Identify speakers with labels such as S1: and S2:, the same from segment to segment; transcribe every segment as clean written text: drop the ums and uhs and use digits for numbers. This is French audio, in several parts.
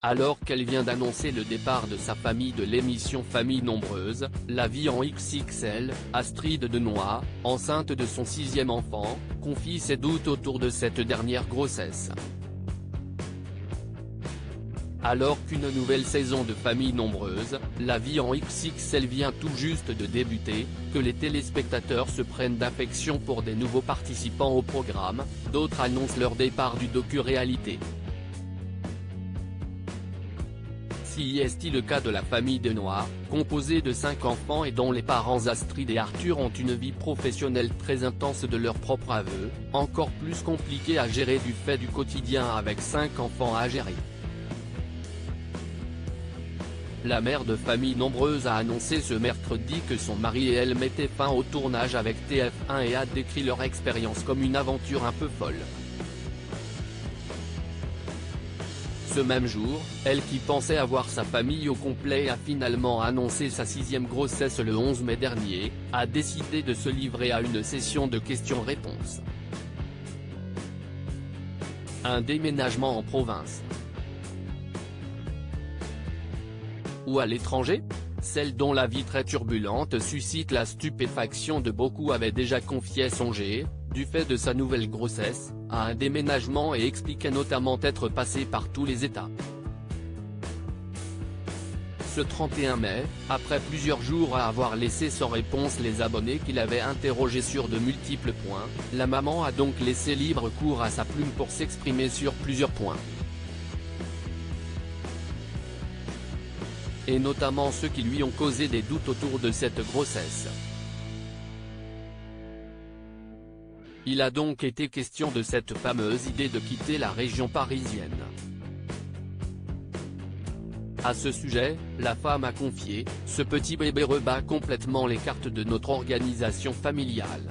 S1: Alors qu'elle vient d'annoncer le départ de sa famille de l'émission Famille Nombreuse, La Vie en XXL, Astrid Denoy, enceinte de son 6e enfant, confie ses doutes autour de cette dernière grossesse. Alors qu'une nouvelle saison de Famille Nombreuse, La Vie en XXL vient tout juste de débuter, que les téléspectateurs se prennent d'affection pour des nouveaux participants au programme, d'autres annoncent leur départ du docu-réalité. Si est le cas de la famille Denoy, composée de 5 enfants et dont les parents Astrid et Arthur ont une vie professionnelle très intense de leur propre aveu, encore plus compliquée à gérer du fait du quotidien avec 5 enfants à gérer. La mère de Famille Nombreuse a annoncé ce mercredi que son mari et elle mettaient fin au tournage avec TF1 et a décrit leur expérience comme une aventure un peu folle. Ce même jour, elle qui pensait avoir sa famille au complet a finalement annoncé sa 6e grossesse le 11 mai dernier, a décidé de se livrer à une session de questions-réponses. Un déménagement en province ou à l'étranger? Celle dont la vie très turbulente suscite la stupéfaction de beaucoup avait déjà confié songer, du fait de sa nouvelle grossesse, à un déménagement et expliquait notamment être passée par tous les états. Ce 31 mai, après plusieurs jours à avoir laissé sans réponse les abonnés qui l'avaient interrogé sur de multiples points, la maman a donc laissé libre cours à sa plume pour s'exprimer sur plusieurs points. Et notamment ceux qui lui ont causé des doutes autour de cette grossesse. Il a donc été question de cette fameuse idée de quitter la région parisienne. À ce sujet, la femme a confié « Ce petit bébé rebat complètement les cartes de notre organisation familiale.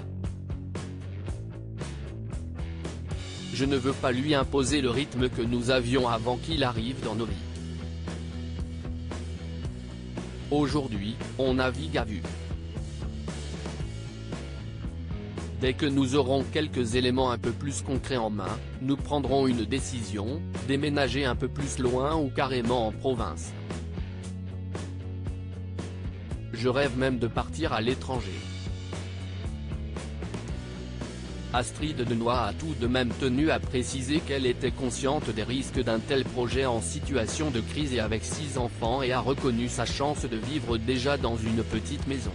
S1: Je ne veux pas lui imposer le rythme que nous avions avant qu'il arrive dans nos vies. Aujourd'hui, on navigue à vue. Dès que nous aurons quelques éléments un peu plus concrets en main, nous prendrons une décision, déménager un peu plus loin ou carrément en province. Je rêve même de partir à l'étranger. » Astrid Denoy a tout de même tenu à préciser qu'elle était consciente des risques d'un tel projet en situation de crise et avec 6 enfants et a reconnu sa chance de vivre déjà dans une petite maison.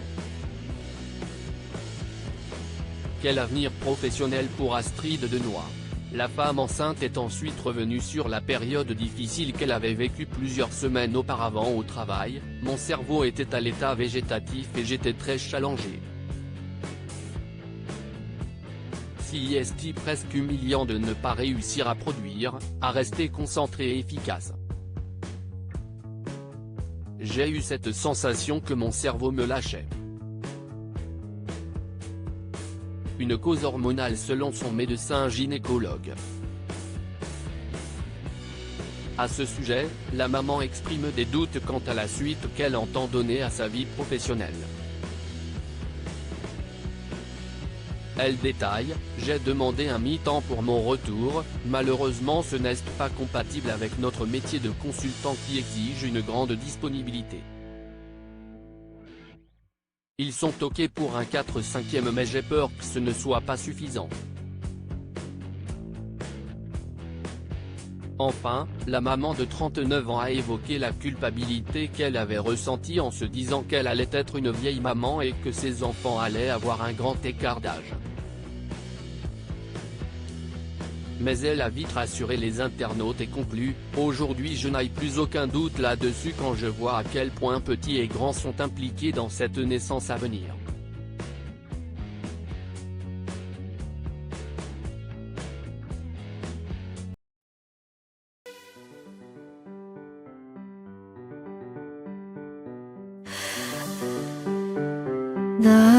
S1: Quel avenir professionnel pour Astrid Denoy? La femme enceinte est ensuite revenue sur la période difficile qu'elle avait vécue plusieurs semaines auparavant au travail. « Mon cerveau était à l'état végétatif et j'étais très challengée. Si est presque humiliant de ne pas réussir à produire, à rester concentré et efficace. J'ai eu cette sensation que mon cerveau me lâchait. » Une cause hormonale selon son médecin gynécologue. À ce sujet, la maman exprime des doutes quant à la suite qu'elle entend donner à sa vie professionnelle. Elle détaille « J'ai demandé un mi-temps pour mon retour, malheureusement ce n'est pas compatible avec notre métier de consultant qui exige une grande disponibilité. Ils sont ok pour un 4/5e mais j'ai peur que ce ne soit pas suffisant. » Enfin, la maman de 39 ans a évoqué la culpabilité qu'elle avait ressentie en se disant qu'elle allait être une vieille maman et que ses enfants allaient avoir un grand écart d'âge. Mais elle a vite rassuré les internautes et conclut « Aujourd'hui je n'ai plus aucun doute là-dessus quand je vois à quel point petits et grands sont impliqués dans cette naissance à venir. »
S2: 나